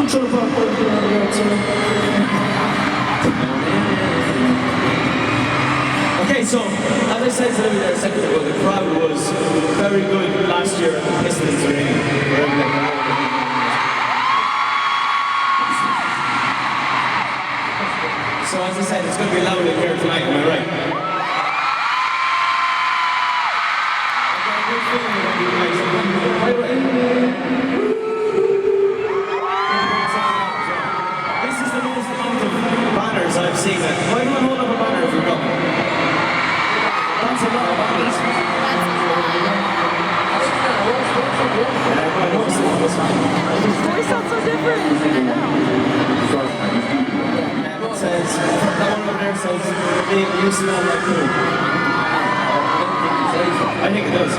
Ciao Paolo, ragazzi. Okay, so as I said to them there a second ago, the crowd was very good last year at the Pistons Arena. So as I said, it's going to be loud in here tonight, am I right? This is the most amount of banners I've seen. Why do I hold up a banner if you're coming? That's a lot of banners. His voice sounds so different. I know. It says, that one over there says, "Babe, you smell like poo." I think it does.